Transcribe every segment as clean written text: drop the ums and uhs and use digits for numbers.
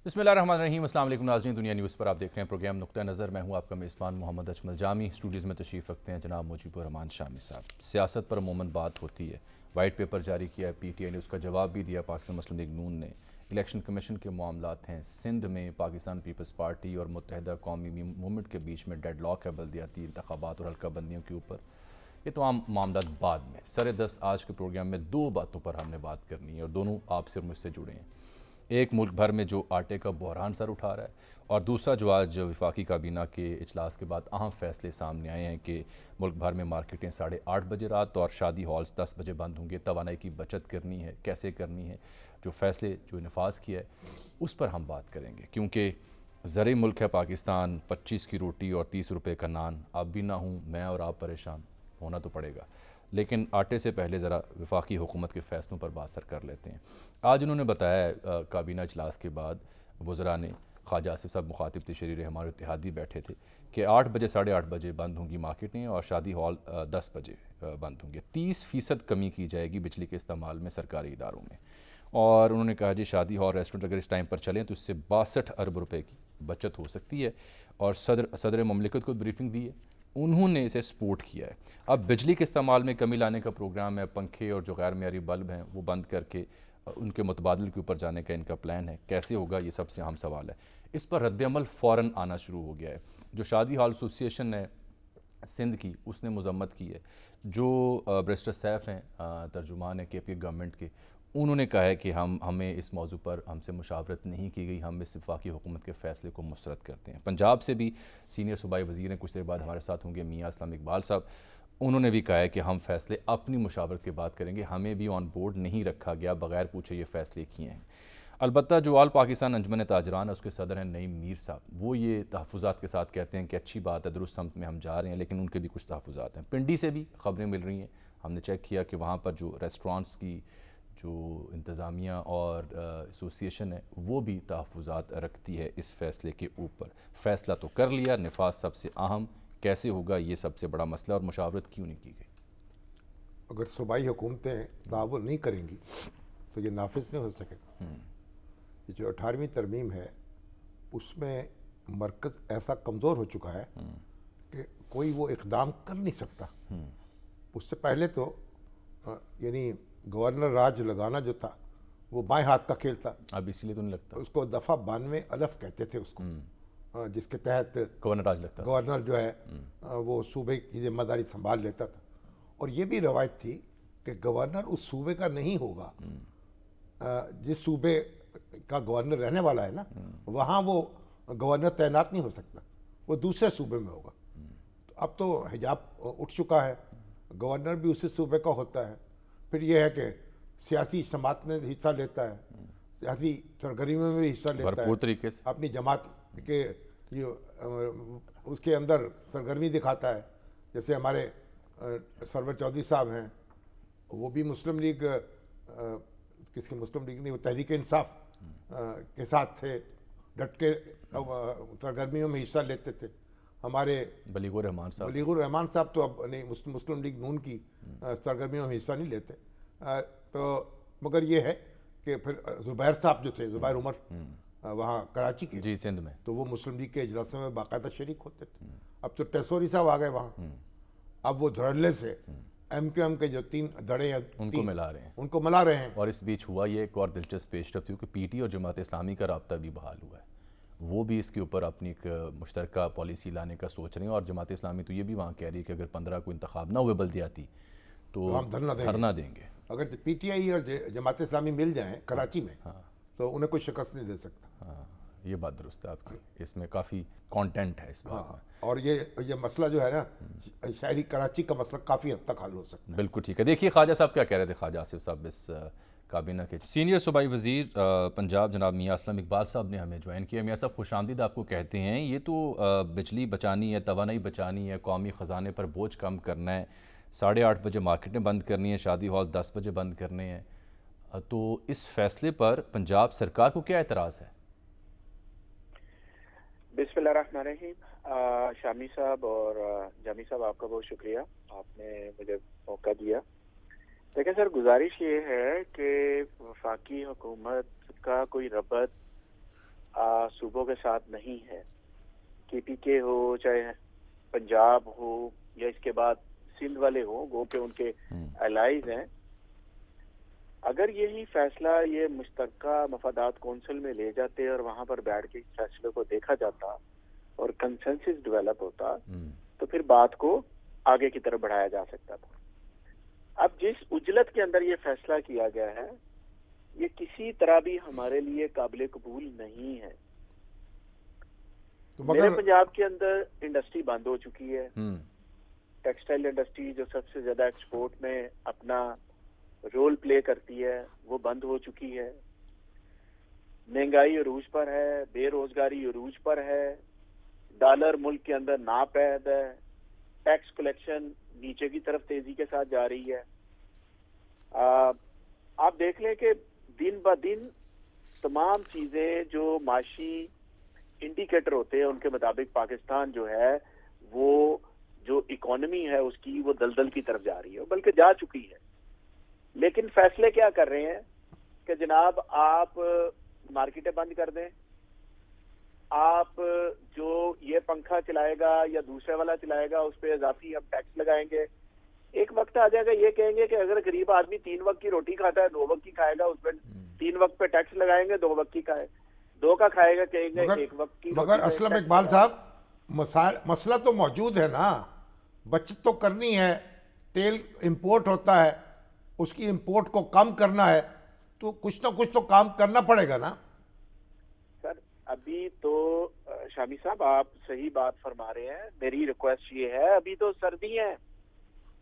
बिस्मिल्लाहिर्रहमानिर्रहीम। अस्सलाम वालेकुम नाज़रीन, दुनिया न्यूज़ पर आप देख रहे हैं प्रोग्राम नुक्ता नज़र। मैं हूं आपका मेज़बान मोहम्मद अजमल जामी। स्टूडियोज़ में तशरीफ़ रखते हैं जनाब मुजीबुर रहमान शामी साहब। सियासत पर अमूमन बात होती है। वाइट पेपर जारी किया है PTI ने, उसका जवाब भी दिया पाकिस्तान मुस्लिम लीग नून ने। इलेक्शन कमीशन के मामलात हैं सिंध में, पाकिस्तान पीपल्स पार्टी और मुत्तहिदा कौमी मूवमेंट के बीच में डेडलॉक है बल्दियाती इंतखाबात और हल्का बंदियों के ऊपर। ये तमाम मामलात बाद में। सर दस्त आज के प्रोग्राम में दो बातों पर हमने बात करनी है और दोनों आपसे और मुझसे जुड़े हैं। एक, मुल्क भर में जो आटे का बहरान सर उठा रहा है, और दूसरा जो आज वफाकी काबीना के इजलास के बाद अहम फैसले सामने आए हैं कि मुल्क भर में मार्केटें 8:30 बजे रात और शादी हॉल्स 10 बजे बंद होंगे। तवानाई की बचत करनी है, कैसे करनी है, जो फैसले जो नफाज किया है उस पर हम बात करेंगे, क्योंकि ज़र मुल्क है पाकिस्तान। 25 की रोटी और 30 रुपये का नान। अब भी ना हूँ मैं और आप परेशान, होना तो पड़ेगा। लेकिन आटे से पहले ज़रा वफाकी हुकूमत के फ़ैसलों पर बात सर कर लेते हैं। आज उन्होंने बताया काबीना इजलास के बाद वज़रा ने, ख्वाजा आसिफ साहब मुखातिब थे, शरीर हमारे इत्तेहादी बैठे थे, कि 8 बजे 8:30 बजे बंद होंगी मार्केटें और शादी हॉल 10 बजे बंद होंगे। 30% कमी की जाएगी बिजली के इस्तेमाल में सरकारी इदारों में। और उन्होंने कहा जी शादी हॉल रेस्टोरेंट अगर इस टाइम पर चलें तो इससे 62 अरब रुपए की बचत हो सकती है। और सदर ममलिकत को ब्रीफिंग दी है, उन्होंने इसे सपोर्ट किया है। अब बिजली के इस्तेमाल में कमी लाने का प्रोग्राम है। पंखे और जो गैर मेयारी बल्ब हैं वो बंद करके उनके मुतबादल के ऊपर जाने का इनका प्लान है। कैसे होगा, ये सबसे अहम सवाल है। इस पर रद्दअमल फ़ौरन आना शुरू हो गया है। जो शादी हॉल एसोसिएशन है सिंध की, उसने मजम्मत की है। जो बैरिस्टर सैफ हैं, तर्जुमान है KPF गवर्नमेंट के, उन्होंने कहा है कि हमें इस मौजू पर हमसे मुशावरत नहीं की गई, हम इस वफाकी हुकूमत के फ़ैसले को मुस्तरद करते हैं। पंजाब से भी सीनियर सूबाई वज़ीर हैं, कुछ देर बाद हमारे साथ होंगे, मियाँ इस्लाम इकबाल साहब। उन्होंने भी कहा है कि हम फ़ैसले अपनी मुशावरत के बाद करेंगे, हमें भी ऑन बोर्ड नहीं रखा गया, बग़ैर पूछे ये फ़ैसले किए हैं। अलबत्ता जो आल पाकिस्तान अंजुमन ताजरान है उसके सदर हैं नईम मीर साहब, वो ये तहफ़्फ़ुज़ात के साथ कहते हैं कि अच्छी बात है, दुरुस्त समत में हम जा रहे हैं, लेकिन उनके भी कुछ तहफ़्फ़ुज़ात हैं। पिंडी से भी ख़बरें मिल रही हैं, हमने चेक किया कि वहाँ पर जो रेस्टोरेंट्स की जो इंतज़ामिया और एसोसिएशन है वो भी तहफ़्फ़ुज़ात रखती है इस फ़ैसले के ऊपर। फ़ैसला तो कर लिया, नफाज सबसे अहम, कैसे होगा ये सबसे बड़ा मसला, और मुशावरत क्यों नहीं की गई। अगर सूबाई हुकूमतें ताउन नहीं करेंगी तो ये नाफिज नहीं हो सकेगा। ये जो 18वीं तरमीम है उसमें मरकज़ ऐसा कमज़ोर हो चुका है कि कोई वो इक़दाम कर नहीं सकता। उससे पहले तो यानी गवर्नर राज लगाना जो था वो बाएं हाथ का खेल था। अब इसलिए तो नहीं लगता उसको दफ़ा 92 अलफ कहते थे उसको, जिसके तहत गवर्नर राज लगता था। गवर्नर जो है वो सूबे की जिम्मेदारी संभाल लेता था। और ये भी रवायत थी कि गवर्नर उस सूबे का नहीं होगा, जिस सूबे का गवर्नर रहने वाला है ना, वहाँ वो गवर्नर तैनात नहीं हो सकता, वो दूसरे सूबे में होगा। तो अब तो हिजाब उठ चुका है, गवर्नर भी उसी सूबे का होता है। फिर यह है कि सियासी जमात में हिस्सा लेता है, सियासी सरगर्मियों में भी हिस्सा लेता है, भरपूर तरीके से अपनी जमात के जो उसके अंदर सरगर्मी दिखाता है। जैसे हमारे सरवर चौधरी साहब हैं, वो भी मुस्लिम लीग किसकी मुस्लिम लीग नहीं, वो तहरीक इंसाफ के साथ थे, डट के सरगर्मियों में हिस्सा लेते थे। हमारे बलीगुर रहमान साहब तो अब नहीं, मुस्लिम लीग नून की सरगर्मियों में हिस्सा नहीं लेते। तो मगर ये है कि फिर ज़ुबैर साहब जो थे, ज़ुबैर उमर, वहाँ कराची के, जी सिंध में, तो वो मुस्लिम लीग के इजलासों में बाकायदा शरीक होते थे। अब तो टेसोरी साहब आ गए वहाँ, अब वो धड़ल्ले से MQM के जो 3 धड़े हैं उनको मिला रहे हैं, उनको मिला रहे हैं। और इस बीच हुआ ये एक और दिलचस्प पेशरफ्त हुई कि PT और जमात इस्लामी का राब्ता भी बहाल हुआ है। वो भी इसके ऊपर अपनी एक मुश्तरका पॉलिसी लाने का सोच रहे हैं। और जमात इस्लामी तो ये भी वहाँ कह रही है कि अगर 15 को इंतखाब ना हुए बल्दियाती तो हम धरना देंगे। अगर PTI और जमात इस्लामी मिल जाएं कराची में, तो उन्हें कोई शिकस्त नहीं दे सकता। हाँ, ये बात दुरुस्त है आपकी, इसमें काफ़ी कंटेंट है इस बात में। और ये मसला जो है ना, शायरी कराची का मसला काफ़ी हद तक हल हो सकता है। बिल्कुल ठीक है। देखिए ख्वाजा साहब क्या कह रहे थे, ख्वाजा आसिफ साहब इस काबीना के सीनियर सूबाई वज़ीर पंजाब जनाब मियाँ इस्लाम इकबाल साहब ने हमें ज्वाइन किया। मियाँ साहब खुशामदीद आपको कहते हैं। ये तो बिजली बचानी है, तवानाई बचानी है, कौमी ख़जाने पर बोझ कम करना है, 8:30 बजे मार्केटें बंद करनी है, शादी हॉल 10 बजे बंद करने हैं, तो इस फैसले पर पंजाब सरकार को क्या एतराज़ है? बिस्मिल्लाहिर्रहमानिर्रहीम। शामी साहब और जामी साहब, आपका बहुत शुक्रिया, आपने मुझे मौका दिया। देखिए सर, गुजारिश ये है कि वफाकी हुकूमत का कोई रबत सूबों के साथ नहीं है, KPK हो चाहे पंजाब हो या इसके बाद सिंध वाले हो, वो के उनके एलाइज हैं। अगर यही फैसला ये मुश्तरका मफादात कौंसिल में ले जाते और वहां पर बैठ के इस फैसले को देखा जाता और कंसेंसस डेवलप होता, तो फिर बात को आगे की तरफ बढ़ाया जा सकता था। अब जिस उजलत के अंदर ये फैसला किया गया है, ये किसी तरह भी हमारे लिए काबिल कबूल नहीं है। तो मेरे पंजाब के अंदर इंडस्ट्री बंद हो चुकी है। टेक्सटाइल इंडस्ट्री जो सबसे ज्यादा एक्सपोर्ट में अपना रोल प्ले करती है, वो बंद हो चुकी है। महंगाई अरूज पर है, बेरोजगारी अरूज पर है, डॉलर मुल्क के अंदर नापैद है, टैक्स कलेक्शन नीचे की तरफ तेजी के साथ जा रही है। आप देख लें कि दिन ब दिन तमाम चीजें जो माशी इंडिकेटर होते हैं उनके मुताबिक पाकिस्तान जो है वो जो इकोनॉमी है उसकी वो दलदल की तरफ जा रही है, बल्कि जा चुकी है। लेकिन फैसले क्या कर रहे हैं कि जनाब आप मार्केटें बंद कर दें, आप जो ये पंखा चलाएगा या दूसरे वाला चलाएगा उस पर इजाफी हम टैक्स लगाएंगे। एक वक्त आ जाएगा ये कहेंगे कि अगर गरीब आदमी 3 वक्त की रोटी खाता है, 2 वक्त की खाएगा, उस पर 3 वक्त पे टैक्स लगाएंगे, 2 वक्त की खाए, 2 का खाएगा कहेंगे 1 वक्त की। मगर असलम इकबाल साहब, मसला तो मौजूद है ना, बचत तो करनी है, तेल इंपोर्ट होता है, उसकी इंपोर्ट को कम करना है, तो कुछ ना कुछ तो काम करना पड़ेगा ना। सर अभी तो शामी साहब आप सही बात फरमा रहे हैं, मेरी रिक्वेस्ट ये है, अभी तो सर्दी है,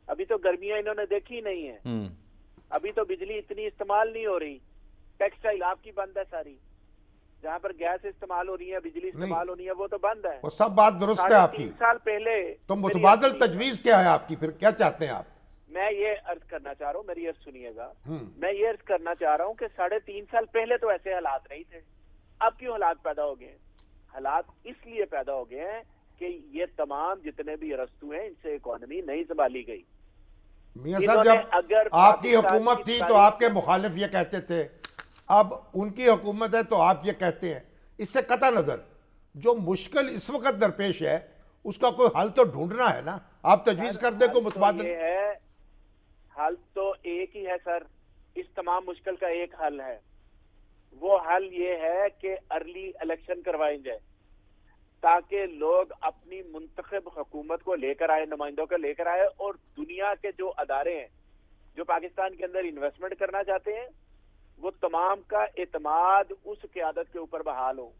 अभी तो गर्मियां इन्होंने देखी नहीं है, अभी तो बिजली इतनी इस्तेमाल नहीं हो रही, टेक्सटाइल आपकी बंद है सारी, जहां पर गैस इस्तेमाल हो रही है, बिजली इस्तेमाल हो रही है, वो तो बंद है। वो सब बात दुरुस्त है आपकी। 3 साल पहले तो मुतबादल तजवीज क्या है आपकी, फिर क्या चाहते हैं आप? मैं ये अर्ज करना चाह रहा हूँ, मेरी अर्ज सुनिएगा, मैं ये अर्ज करना चाह रहा हूँ कि 3.5 साल पहले तो ऐसे हालात नहीं थे। अब क्यों हालात पैदा हो गए? हालात इसलिए पैदा हो गए हैं कि ये तमाम जितने भी अरस्तू हैं इनसे इकोनॉमी नहीं संभाली गई। मियां साहब, जब आपकी हुकूमत थी तो आपके मुखालिफ ये कहते थे, अब उनकी हुकूमत है तो आप ये कहते हैं। इससे कता नजर जो मुश्किल इस वक्त दरपेश है उसका कोई हल तो ढूंढना है ना। आप तजवीज कर दे को मुतबादिल है, हल तो एक ही है सर, इस तमाम मुश्किल का एक हल है, वो हल ये है कि अर्ली इलेक्शन करवाए जाए ताकि लोग अपनी मुंतखब हुकूमत को लेकर आए, नुमाइंदों को लेकर आए, और दुनिया के जो अदारे हैं जो पाकिस्तान के अंदर इन्वेस्टमेंट करना चाहते हैं वो तमाम का एतमाद उस क़यादत के ऊपर बहाल हो।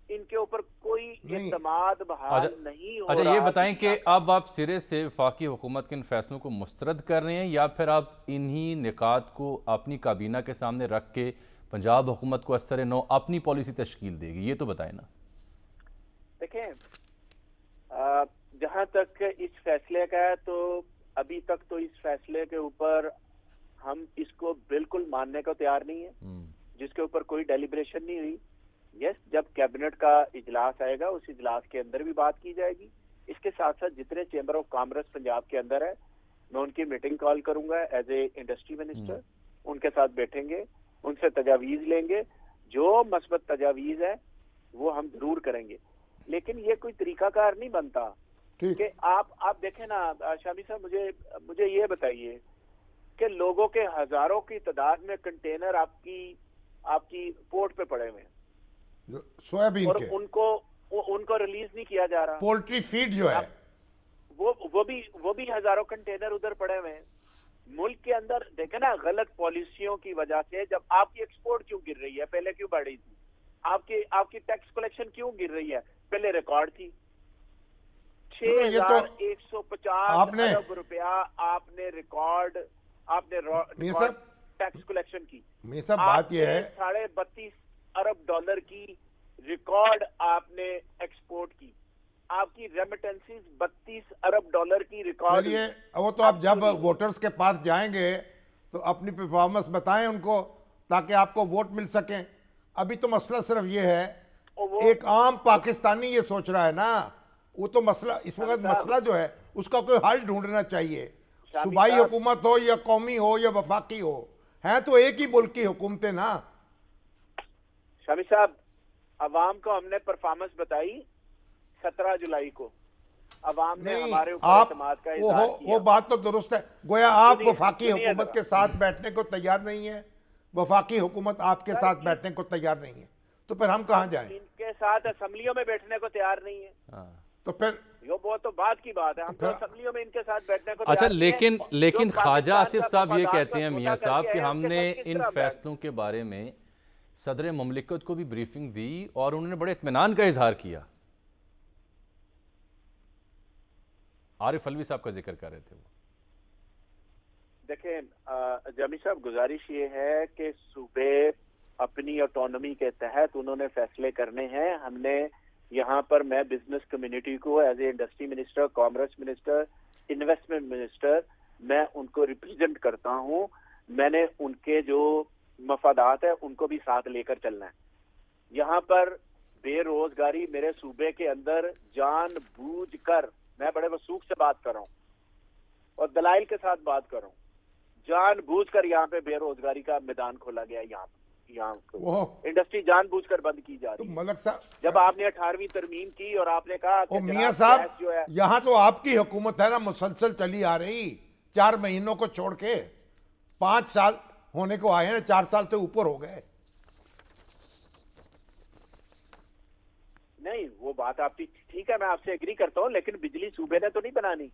इनके ऊपर कोई एतमाद बहाल नहीं हो रहा। अच्छा, ये बताएं कि अब आप सिरे से वफाकी हुकूमत के इन फैसलों को मुस्तरद कर रहे हैं या फिर आप इन्हीं निकात को अपनी काबीना के सामने रख के पंजाब हुकूमत को असर नौ अपनी पॉलिसी तश्कील देगी, ये तो बताएं ना। देखें, जहां तक इस फैसले का है तो अभी तक तो इस फैसले के ऊपर हम इसको बिल्कुल मानने को तैयार नहीं है, जिसके ऊपर कोई डेलिब्रेशन नहीं हुई। यस, जब कैबिनेट का इजलास आएगा उस इजलास के अंदर भी बात की जाएगी। इसके साथ साथ जितने चेंबर ऑफ कॉमर्स पंजाब के अंदर है मैं उनकी मीटिंग कॉल करूंगा एज ए इंडस्ट्री मिनिस्टर, उनके साथ बैठेंगे, उनसे तजावीज लेंगे, जो मस्बत तजावीज है वो हम जरूर करेंगे। लेकिन ये कोई तरीकाकार नहीं बनता कि आप देखें ना शामी साहब, मुझे ये बताइए कि लोगों के हजारों की तादाद में कंटेनर आपकी पोर्ट पे पड़े हुए हैं सोयाबीन और के, उनको रिलीज नहीं किया जा रहा। पोल्ट्री फीड जो है वो भी हजारों कंटेनर उधर पड़े हुए हैं। मुल्क के अंदर देखे ना, गलत पॉलिसियों की वजह से जब आपकी एक्सपोर्ट क्यों गिर रही है, पहले क्यों बढ़ रही थी? आपकी टैक्स कलेक्शन क्यों गिर रही है? पहले रिकॉर्ड थी 6,150 अरब रुपया आपने रिकॉर्ड टैक्स कलेक्शन की। बात यह है 32.5 अरब डॉलर की रिकॉर्ड आपने एक्सपोर्ट की, आपकी रेमिटेंसीज 32 अरब डॉलर की रिकॉर्ड। वो तो आप जब वोटर्स के पास जाएंगे तो अपनी परफॉर्मेंस बताएं उनको ताकि आपको वोट मिल सके। अभी तो मसला सिर्फ ये है, एक आम पाकिस्तानी ये सोच रहा है ना, वो तो मसला इस वक्त मसला जो है उसका कोई हल ढूंढना चाहिए। सूबाई हुकूमत हो या कौमी हो या वफाकी हो, है तो एक ही मुल्क की हुकूमतें ना। शामी साहब, عوام کو ہم نے پرفارمنس بتائی 17 جولائی کو، عوام نے نہیں ہمارے اوپر آپ اعتماد کا اظہار کیا۔ وہ بات تو درست ہے، گویا آپ سنیے، وفاقی سنیے حکومت ذرا۔ کے ساتھ بیٹھنے کو تیار نہیں ہے، وفاقی حکومت آپ کے ساتھ بیٹھنے کو تیار نہیں ہے، تو پھر ہم کہاں جائیں؟ ان کے ساتھ اسمبلیوں میں بیٹھنے کو تیار نہیں ہے، تو پھر وہ تو بات کی بات ہے، ہم تو پھر اسمبلیوں میں ان کے ساتھ بیٹھنے کو اچھا تیار نہیں ہیں۔ لیکن جو خواجہ پاکستان آصف کا صاحب یہ مفادات کہتے کو ہیں چھوٹا میاں کر صاحب کے کہ ہیں، ہم ان کے نے ساتھ کس ان طرح بیٹھ؟ فیصلوں کے بارے میں صدر مملکت کو بھی بریفنگ دی اور انہوں نے بڑے اطمینان کا اظہار کیا۔ عارف علوی صاحب کا ذکر کر رہے تھے وہ۔ دیکھیں جامی صاحب، گزارش یہ ہے کہ صوبے اپنی آٹونومی کے تحت انہوں نے فیصلے کرنے ہیں۔ ہم نے یہاں پر، میں بزنس کمیونٹی کو as a industry minister, commerce minister, investment minister, میں ان کو ریپرزینٹ کرتا ہوں۔ میں نے ان کے جو مفادات ہیں ان کو بھی ساتھ لے کر چلنا ہے۔ یہاں پر بے روزگاری میرے صوبے کے اندر جان بوجھ کر، میں بڑے وثوق سے بات کر رہا ہوں اور دلائل کے ساتھ بات کر رہا ہوں، جان بوجھ کر یہاں پہ بے روزگاری کا میدان کھولا گیا۔ یہاں انڈسٹری جان بوجھ کر بند کی جا تو رہی ہے۔ ملک صاحب، جب آپ نے 18ویں ترمیم کی اور آپ نے کہا کہ میاں جناب صاحب گیس جو ہے، یہاں تو آپ کی حکومت ہے نا، مسلسل چلی آ رہی، 4 مہینوں کو چھوڑ کے 5 سال ہونے کو آئے ہیں، 4 سال سے اوپر ہو گئے۔ نہیں وہ بات آپ کی ٹھیک ہے، میں آپ سے ایگری کرتا ہوں، لیکن بجلی صوبے نے تو نہیں بنانی،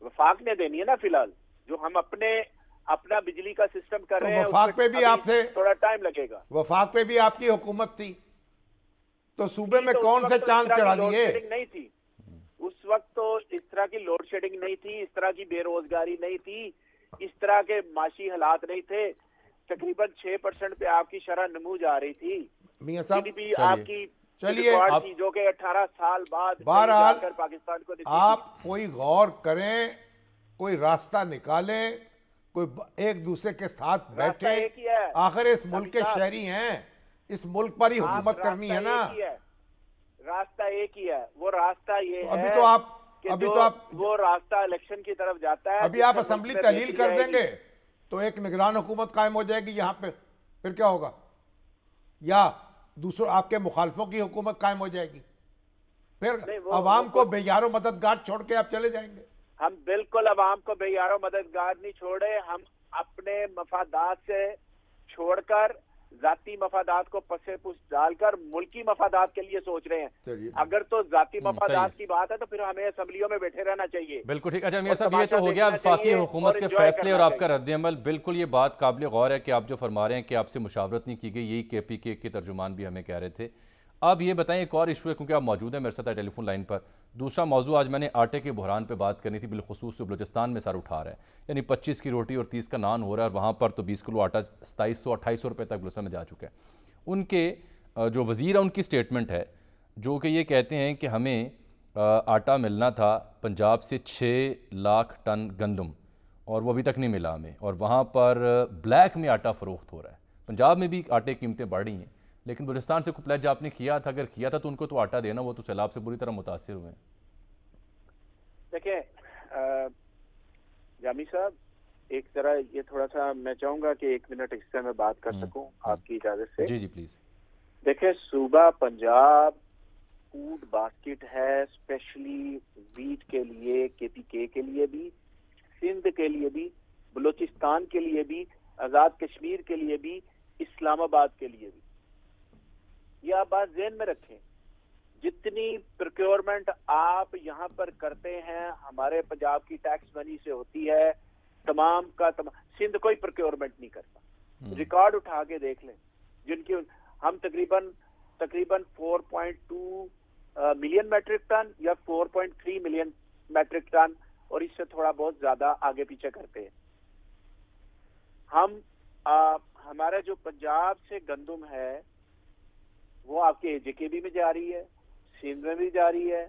وفاق نے دینی ہے نا۔ فی الحال جو ہم اپنا بجلی کا سسٹم کر تو رہے ہیں، وفاق پہ بھی آپ سے تھوڑا ٹائم لگے گا۔ وفاق پہ بھی آپ کی حکومت تھی، تو صوبے میں تو اس کون وقت سے تو چاند اس طرح چڑھا کی لوڈ دیے؟ شیڈنگ نہیں تھی، اس وقت تو اس طرح کی لوڈ شیڈنگ نہیں تھی، اس طرح کی بے روزگاری نہیں تھی، اس طرح کے معاشی حالات نہیں تھے۔ تقریباً 6% پہ آپ کی شرح نمو جا رہی تھی، میاں جی صاحب ڈی پی آپ کی چلیے، ریکارڈ تھی، جو کہ 18 سال بعد بہرحال جا کر پاکستان کو دکھی آپ تھی۔ کوئی غور کریں، کوئی راستہ نکالیں، کوئی ایک دوسرے کے ساتھ راستہ بیٹھیں۔ ایک ہی ہے، آخر اس ملک کے شہری ہیں، اس ملک پر ہی حکومت کرنی ہے نا۔ راستہ ایک ہی ہے، وہ راستہ یہ ہے ابھی تو آپ وہ راستہ الیکشن کی طرف جاتا ہے۔ ابھی آپ اسمبلی تحلیل کر دیں گے تو ایک نگران حکومت قائم ہو جائے گی یہاں پہ، پھر کیا ہوگا؟ یا دوسروں آپ کے مخالفوں کی حکومت قائم ہو جائے گی، پھر عوام کو بے یار و مددگار چھوڑ کے آپ چلے جائیں گے؟ ہم بالکل عوام کو بے یار و مددگار نہیں چھوڑے، ہم اپنے مفادات سے چھوڑ کر، ذاتی مفادات کو پسے پوچھ ڈال کر ملکی مفادات کے لیے سوچ رہے ہیں۔ اگر تو ذاتی مفادات کی بات ہے تو پھر ہمیں اسمبلیوں میں بیٹھے رہنا چاہیے۔ بالکل ٹھیک۔ اچھا میاں صاحب، یہ تو ہو گیا وفاقی حکومت کے فیصلے اور آپ کا رد عمل، بالکل یہ بات قابل غور ہے کہ آپ جو فرما رہے ہیں کہ آپ سے مشاورت نہیں کی گئی، یہی کے پی کے ترجمان بھی ہمیں کہہ رہے تھے۔ آپ یہ بتائیں، ایک اور ایشو ہے کیونکہ آپ موجود ہیں میرے ساتھ ٹیلی فون لائن پر، دوسرا موضوع آج میں نے آٹے کے بحران پہ بات کرنی تھی، بالخصوص جو بلوچستان میں سر اٹھا رہا ہے، یعنی 25 کی روٹی اور 30 کا نان ہو رہا ہے، اور وہاں پر تو 20 کلو آٹا 2700-2800 روپے تک بلوچستان میں جا چکا ہے۔ ان کے جو وزیر ہے ان کی سٹیٹمنٹ ہے جو کہ یہ کہتے ہیں کہ ہمیں آٹا ملنا تھا پنجاب سے 6 لاکھ ٹن گندم، اور وہ ابھی تک نہیں ملا ہمیں، اور وہاں پر بلیک میں آٹا فروخت ہو رہا ہے۔ پنجاب میں بھی آٹے کی قیمتیں بڑھ رہی ہیں، لیکن بلوچستان سے کوئی پلیج آپ نے کیا تھا؟ اگر کیا تھا تو ان کو تو آٹا دینا، وہ تو سیلاب سے بری طرح متاثر ہوئے ہیں۔ دیکھیں جامی صاحب، ایک طرح یہ تھوڑا سا میں چاہوں گا کہ 1 منٹ اس سے میں بات کر سکوں آپ کی اجازت سے۔ جی جی پلیز۔ دیکھیں صوبہ پنجاب فوڈ باسکٹ ہے، اسپیشلی ویٹ کے لیے، کے پی کے لیے بھی، سندھ کے لیے بھی، بلوچستان کے لیے بھی، آزاد کشمیر کے لیے بھی، اسلام آباد کے لیے بھی۔ یہ آپ بات ذہن میں رکھیں، جتنی پروکیورمنٹ آپ یہاں پر کرتے ہیں ہمارے پنجاب کی ٹیکس منی سے ہوتی ہے، تمام کا تمام۔ سندھ کوئی پروکیورمنٹ نہیں کرتا، ریکارڈ اٹھا کے دیکھ لیں، جن کی ہم تقریباً 4.2 ملین میٹرک ٹن یا 4.3 ملین میٹرک ٹن، اور اس سے تھوڑا بہت زیادہ آگے پیچھے کرتے ہیں ہم۔ ہمارا جو پنجاب سے گندم ہے وہ آپ کے جے کے بی میں جا رہی ہے، سندھ میں بھی جا رہی ہے،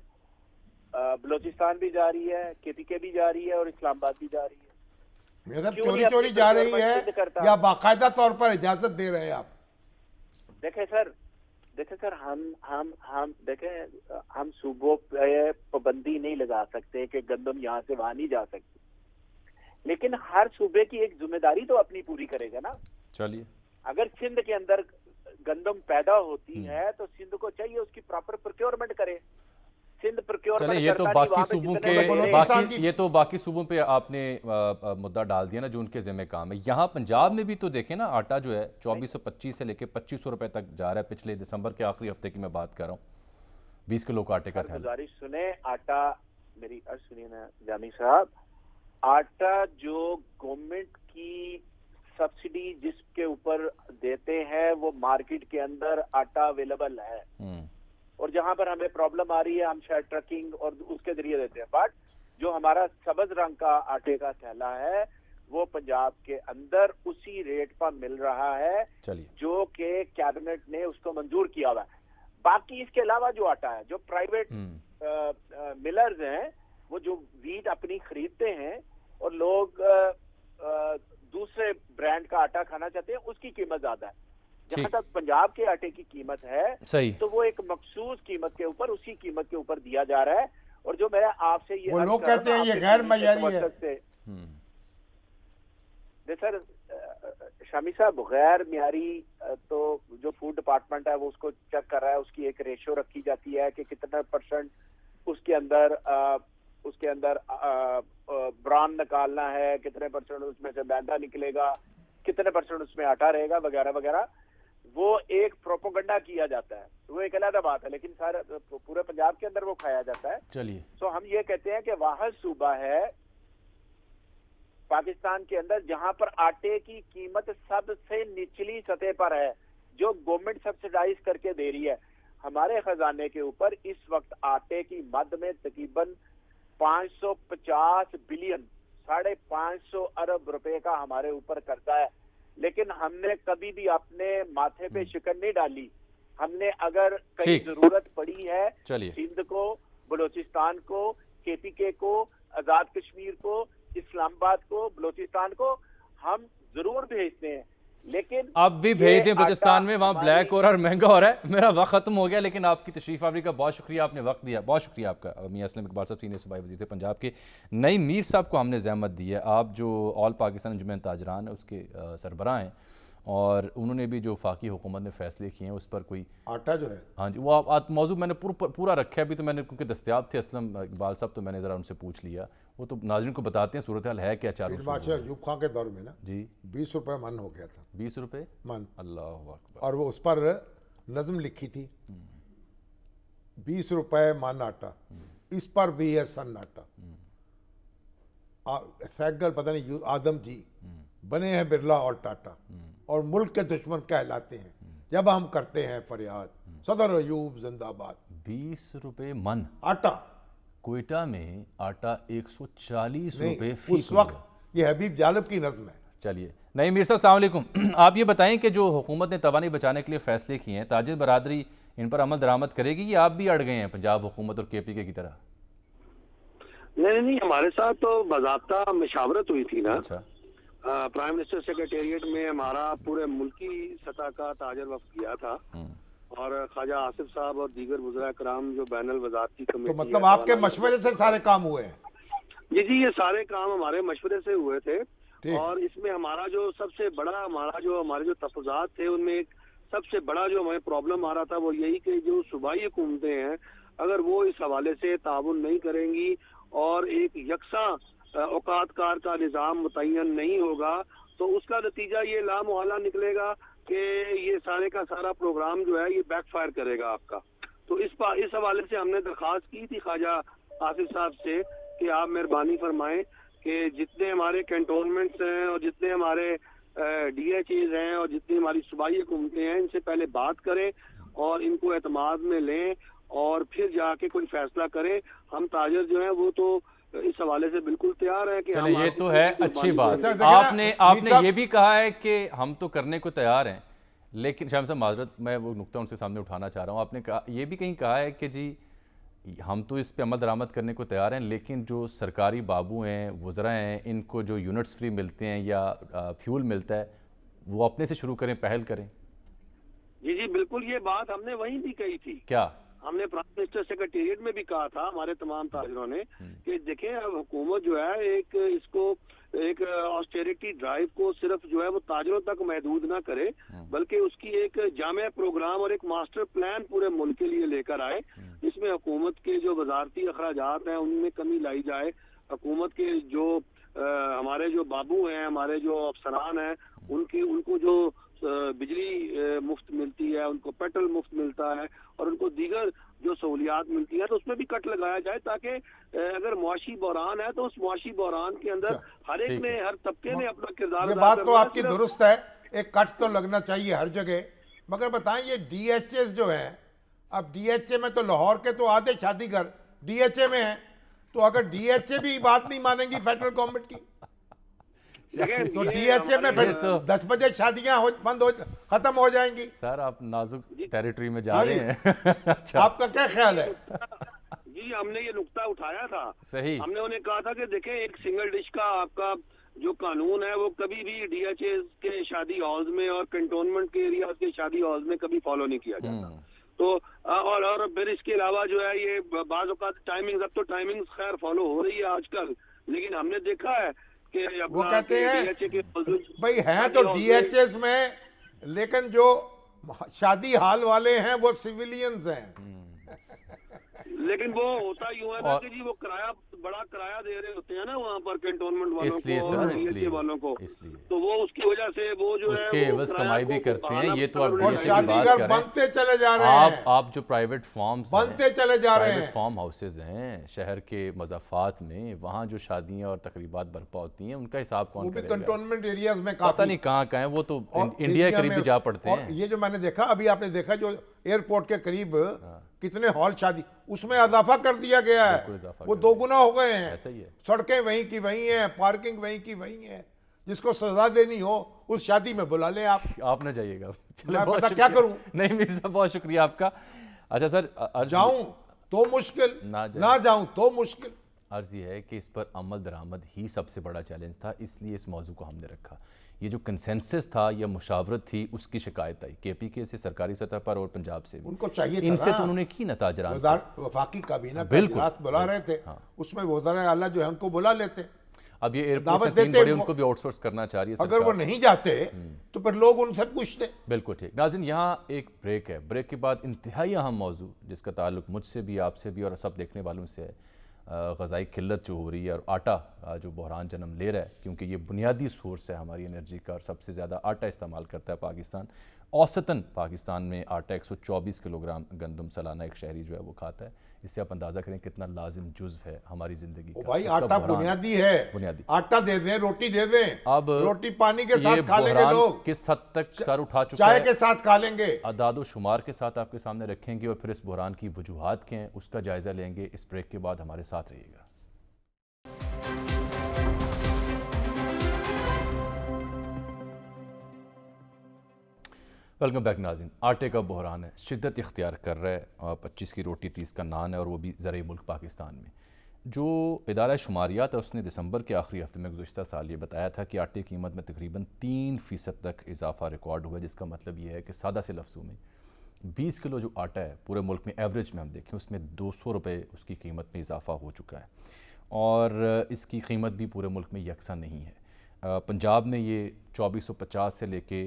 بلوچستان بھی جا رہی ہے، کے پی کے بھی جا رہی ہے، اور اسلام آباد بھی جا رہی ہے۔ چوری چوری جا رہی ہے یا باقاعدہ طور پر اجازت دے رہے ہیں آپ؟ دیکھیں سر ہم صوبوں پہ پابندی نہیں لگا سکتے کہ گندم یہاں سے وہاں نہیں جا سکتی، لیکن ہر صوبے کی ایک ذمہ داری تو اپنی پوری کرے گا نا۔ چلیے، اگر سندھ کے اندر गंदम पैदा होती है तो सिंध को चाहिए उसकी प्रॉपर प्रोक्योरमेंट करे। सिंध प्रोक्योरमेंट चले, ये तो बाकी सूबों के ये तो बाकी सूबों पे आपने मुद्दा डाल दिया ना जो उनके ज़िम्मे काम है। यहाँ पंजाब में भी तो देखें ना, आटा जो है 2425 से लेके 2500 रुपए तक जा रहा है। पिछले दिसंबर के आखिरी हफ्ते की मैं बात कर रहा हूँ, 20 किलो का आटे का थैला। गुजारिश सुने, आटा, मेरी अर्ज सुनिए ना जामी साहब, आटा जो गवर्नमेंट की सब्सिडी जिसके ऊपर देते हैं वो मार्केट के अंदर आटा अवेलेबल है, और जहां पर हमें प्रॉब्लम आ रही है हम शायद ट्रकिंग और उसके जरिए देते हैं। बट जो हमारा सब्ज रंग का आटे का थैला है वो पंजाब के अंदर उसी रेट पर मिल रहा है जो कि कैबिनेट ने उसको मंजूर किया हुआ है। बाकी इसके अलावा जो आटा है, जो प्राइवेट मिलर्स हैं वो जो वीट अपनी खरीदते हैं और लोग दूसरे ब्रांड का आटा खाना चाहते हैं, उसकी कीमत ज्यादा है। जहां तक पंजाब के आटे की कीमत है तो वो एक मखसूस कीमत के ऊपर, उसी कीमत के ऊपर दिया जा रहा है। और जो मैं आपसे ये, वो लोग कहते हैं ये गैर मयारी है। सर शामी साहब, गैर मयारी तो जो फूड डिपार्टमेंट है वो उसको चेक कर रहा है, उसकी एक रेशियो रखी जाती है कि कितना परसेंट उसके अंदर ब्रान निकालना है, कितने परसेंट उसमें से मैदा निकलेगा, कितने परसेंट उसमें आटा रहेगा, वगैरह वगैरह। वो एक प्रोपोगंडा किया जाता है, वो एक अलग बात है, लेकिन सारा पूरे पंजाब के अंदर वो खाया जाता है। चलिए, तो हम ये कहते हैं कि वाहिद सूबा है पाकिस्तान के अंदर जहां पर आटे की कीमत सबसे निचली सतह पर है, जो गवर्नमेंट सब्सिडाइज करके दे रही है। हमारे खजाने के ऊपर इस वक्त आटे की मद में तकरीबन 550 बिलियन, 550 अरब रुपए का हमारे ऊपर कर्जा है, लेकिन हमने कभी भी अपने माथे पे शिकन नहीं डाली। हमने अगर कहीं जरूरत पड़ी है सिंध को, बलोचिस्तान को, केपीके को, आजाद कश्मीर को, इस्लामाबाद को, बलोचिस्तान को हम जरूर भेजते हैं, लेकिन अब भी भेज दें बलूचिस्तान में, वहाँ ब्लैक और महंगा हो रहा है। मेरा वक्त खत्म हो गया, लेकिन आपकी तशरीफ आवरी का बहुत शुक्रिया, आपने वक्त दिया, बहुत शुक्रिया आपका। मियां असलम इकबाल साहब सीनियर सूबाई वज़ीर थे पंजाब के। नईम मीर साहब को हमने ज़हमत दी है, आप जो ऑल पाकिस्तान अंजुमन ताजरान है उसके सरबराह हैं, और उन्होंने भी जो वफाकी हुकूमत ने फैसले किए हैं उस पर कोई आटा जो है, हाँ जी, वो मौजूद मैंने पूरा रखा है। अभी तो मैंने क्योंकि दस्तयाब थे असलम इकबाल साहब, तो मैंने ज़रा उनसे पूछ लिया, वो तो नाज़रीन को बताते हैं सूरत हाल है क्या। अयूब खां के दौर में ना जी 20 रुपए मन हो गया था, 20 रुपए मन, अल्लाह अकबर। और वो उस पर नज़म लिखी थी 20 रुपए मन आटा, इस पर भी है सन आटा। सैगल पता नहीं आदम जी बने हैं बिरला और टाटा, और मुल्क के दुश्मन कहलाते हैं जब हम करते हैं फरियाद, सदर अयूब जिंदाबाद। 20 रुपए मन आटा, कोयटा में आटा 140 रुपए उस वक्त। ये हबीब जालिब की नज़म है। चलिए, नईम मीर साहब अस्सलाम वालेकुम। आप ये बताएं कि जो हुकूमत ने तवानी बचाने के लिए फैसले किए हैं, ताजिर बरादरी इन पर अमल दरामद करेगी या आप भी अड़ गए हैं पंजाब हुकूमत और केपीके की तरह? नहीं, हमारे साथ तो बाज़ाब्ता मशावरत हुई थी ना। अच्छा। प्राइम मिनिस्टर सेक्रेटेरिएट में हमारा पूरे मुल्की सतह का ताजर वफ्द गया था, और ख्वाजा आसिफ साहब और दीगर वज़रा कराम जो बैनुल वज़ारती कमेटी। तो मतलब आपके मशवरे से सारे काम हुए हैं? जी, ये सारे काम हमारे मशवरे से हुए थे, और इसमें हमारा जो सबसे बड़ा हमारे जो तफज़ात थे उनमें एक सबसे बड़ा जो हमें प्रॉब्लम आ रहा था वो यही कि जो सूबाई हुकूमतें हैं अगर वो इस हवाले से ताउन नहीं करेंगी और एक यकसा औकात कार का निज़ाम मुतय्यन नहीं होगा, तो उसका नतीजा ये लामोहल्ला निकलेगा कि ये सारे का सारा प्रोग्राम जो है ये बैकफायर करेगा आपका। तो इस हवाले से हमने दरख्वास्त की थी ख्वाजा आसिफ साहब से कि आप मेहरबानी फरमाएं कि जितने हमारे कैंटोनमेंट्स हैं और जितने हमारे DHAs हैं और जितनी हमारी सूबाई हुकूमतें हैं, इनसे पहले बात करें और इनको एतमाद में लें और फिर जाके कोई फैसला करें। हम ताजर जो है वो तो इस हवाले से बिल्कुल तैयार है कि चलिए, ये तो है अच्छी बात। आपने ये भी कहा है कि हम तो करने को तैयार हैं, लेकिन शाम साहब माजरत, मैं वो नुक्ता उनसे सामने उठाना चाह रहा हूँ। आपने कहा, ये भी कहीं कहा है कि जी हम तो इस पे अमल दरामद करने को तैयार हैं, लेकिन जो सरकारी बाबू हैं, वज़रा हैं, इनको जो यूनिट्स फ्री मिलते हैं या फ्यूल मिलता है वो अपने से शुरू करें, पहल करें। जी बिल्कुल, ये बात हमने वहीं भी कही थी। क्या ہم نے پرائم منسٹر سیکریٹریٹ میں بھی کہا تھا ہمارے تمام تاجروں نے کہ دیکھیں اب حکومت جو ہے ایک آسٹیریٹی ڈرائیو کو صرف جو ہے وہ تاجروں تک محدود نہ کرے، بلکہ اس کی ایک جامع پروگرام اور ایک ماسٹر پلان پورے ملک کے لیے لے کر آئے، جس میں حکومت کے جو وزارتی اخراجات ہیں ان میں کمی لائی جائے، حکومت کے جو ہمارے جو بابو ہیں، ہمارے جو افسران ہیں، ان کو جو بجلی مفت ملتی ہے، ان کو پیٹرول مفت ملتا ہے اور ان کو دیگر جو سہولیات ملتی ہیں تو اس میں بھی کٹ لگایا جائے، تاکہ اگر معاشی بحران ہے تو اس معاشی بحران کے اندر ہر ایک نے، ہر طبقے نے اپنا کردار یہ بات تو آپ کی درست ہے، ایک کٹ تو لگنا چاہیے ہر جگہ، مگر بتائیں یہ ڈی ایچ ایز جو ہیں، اب ڈی ایچ اے میں تو لاہور کے تو آدھے شادی گھر ڈی ایچ اے میں ہیں، تو اگر ڈی ایچ اے بھی بات نہیں مانیں گی فیڈرل گورنمنٹ کی تو ڈی ایچ اے میں پھر 10 بجے شادیاں ختم ہو جائیں گی۔ سر آپ نازک ٹیریٹری میں جا رہے ہیں، آپ کا کیا خیال ہے؟ جی ہم نے یہ نقطہ اٹھایا تھا، صحیح، ہم نے انہیں کہا تھا کہ دیکھیں ایک سنگل ڈش کا آپ کا جو قانون ہے وہ کبھی بھی ڈی ایچ اے کے شادی ہالز میں اور کنٹونمنٹ کے ایریا کے شادی ہالز میں کبھی فالو نہیں کیا جاتا، تو اور پھر اس کے علاوہ جو ہے یہ بعض اوقات ٹائمنگ، اب تو ٹائمنگ خیر فالو ہو رہی ہے آج کل، لیکن ہم نے دیکھا ہے کہ وہ کہتے ہیں بھائی ہیں تو ڈی ایچ ایس میں، لیکن جو شادی ہال والے ہیں وہ سیویلینز ہیں، لیکن وہ ہوتا یوں ہے نا کہ جی وہ کرایہ بڑا کرایہ دے رہے ہوتے ہیں نا وہاں پر کنٹونمنٹ والوں کو، ڈی ایچ اے والوں کو، تو وہ اس کی وجہ سے وہ جو ہے اس کے عوض کمائی بھی کرتے ہیں۔ یہ تو آپ اور شادی گھر بنتے چلے جا رہے ہیں، آپ جو پرائیویٹ فارمز بنتے چلے جا رہے ہیں، پرائیویٹ فارم ہاؤسز ہیں شہر کے مضافات میں، وہاں جو شادیاں اور تقریبات برپا ہوتی ہیں ان کا حساب کون کرے گا؟ کنٹونمنٹ ایریاز میں پتہ نہیں کہاں کہاں ہیں، وہ تو انڈیا کے قریب بھی جا پڑتے ہیں۔ یہ جو میں نے دیکھا، ابھی آپ نے دیکھا جو ایئرپورٹ کے قریب کتنے ہال شادی، اس میں اضافہ کر دیا گیا ہے، وہ 2 گنا ہو گئے ہیں، سڑکیں وہیں کی وہیں ہیں، پارکنگ وہیں کی وہیں ہے، جس کو سزا دینی ہو اس شادی میں بلا لیں آپ نہ جائیے گا، میں پتہ کیا کروں؟ نہیں مرزا بہت شکریہ آپ کا۔ اچھا سر، جاؤں تو مشکل، نہ جاؤں تو مشکل۔ عرض یہ ہے کہ اس پر عمل درآمد ہی سب سے بڑا چیلنج تھا، اس لیے اس موضوع کو ہم نے رکھا۔ یہ جو کنسنسس تھا یا مشاورت تھی اس کی شکایت آئی کے پی کے سے، سرکاری سطح پر اور پنجاب سے بھی، ان کو چاہیے تھا، ان سے تو انہوں نے کی نا تاجران سے، وفاقی کابینہ کا اجلاس بلا رہے تھے، اس میں وزراء اعلیٰ جو ہے ان کو بلا لیتے۔ اب یہ ایئرپورٹ سے 3 بڑے ان کو بھی آؤٹ سورس کرنا چاہ رہی ہے اگر وہ نہیں جاتے تو پھر لوگ ان سے پوچھتے۔ بالکل ٹھیک ناظرین، یہاں ایک بریک ہے، بریک کے بعد انتہائی اہم موضوع جس کا تعلق مجھ سے بھی، آپ سے بھی اور سب دیکھنے والوں سے ہے، غذائی قلت جو ہو رہی ہے اور آٹا جو بحران جنم لے رہا ہے، کیونکہ یہ بنیادی سورس ہے ہماری انرجی کا اور سب سے زیادہ آٹا استعمال کرتا ہے پاکستان۔ اوسطاً پاکستان میں آٹا 124 کلو گرام گندم سالانہ ایک شہری جو ہے وہ کھاتا ہے، اس سے آپ اندازہ کریں کتنا لازم جزو ہے ہماری زندگی کا۔ بھائی آٹا بنیادی ہے، آٹا دے دیں، روٹی دے دیں، اب روٹی پانی کے ساتھ کھا لیں گے لوگ، کس حد تک سر اٹھا چکا ہے، چائے کے ساتھ کھا لیں گے، اعداد و شمار کے ساتھ آپ کے سامنے رکھیں گے اور پھر اس بحران کی وجوہات کیا ہیں اس کا جائزہ لیں گے۔ اس بریک کے بعد ہمارے ساتھ رہیے گا۔ ویلکم بیک ناظرین، آٹے کا بحران ہے، شدت اختیار کر رہا ہے، 25 کی روٹی 30 کا نان ہے، اور وہ بھی زرعی ملک پاکستان میں۔ جو ادارہ شماریات ہے اس نے دسمبر کے آخری ہفتے میں گزشتہ سال یہ بتایا تھا کہ آٹے کی قیمت میں تقریباً 3% تک اضافہ ریکارڈ ہوا ہے، جس کا مطلب یہ ہے کہ سادہ سے لفظوں میں 20 کلو جو آٹا ہے پورے ملک میں ایوریج میں ہم دیکھیں اس میں 200 روپے اس کی قیمت میں اضافہ ہو چکا ہے، اور اس کی قیمت بھی پورے ملک میں یکساں نہیں ہے۔ پنجاب میں یہ 2450 سے لے کے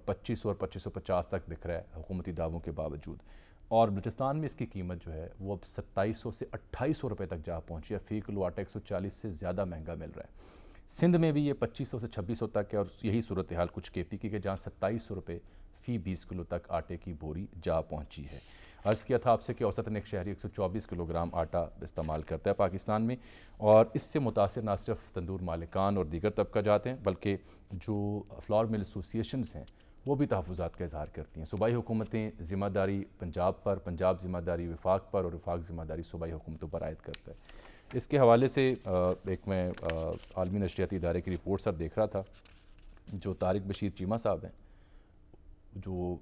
2500 اور 2550 تک بک رہا ہے حکومتی دعووں کے باوجود، اور بلوچستان میں اس کی قیمت جو ہے وہ اب 2700 سے 2800 روپے تک جا پہنچی ہے، فی کلو آٹا 140 سے زیادہ مہنگا مل رہا ہے۔ سندھ میں بھی یہ 2500 سے 2600 تک ہے، اور یہی صورتحال کچھ کے پی کی کہ جہاں 2700 روپے فی 20 کلو تک آٹے کی بوری جا پہنچی ہے۔ عرض کیا تھا آپ سے کہ اوسطاً ایک شہری 124 کلو گرام آٹا استعمال کرتا ہے پاکستان میں، اور اس سے متاثر نہ صرف تندور مالکان اور دیگر طبقہ جات ہیں بلکہ جو فلور مل ایسوسیشنز ہیں وہ بھی تحفظات کا اظہار کرتی ہیں۔ صوبائی حکومتیں ذمہ داری پنجاب پر، پنجاب ذمہ داری وفاق پر، اور وفاق ذمہ داری صوبائی حکومتوں پر عائد کرتا ہے۔ اس کے حوالے سے ایک میں عالمی نشریاتی ادارے کی رپورٹ سر دیکھ رہا تھا، جو طارق بشیر چیمہ صاحب ہیں جو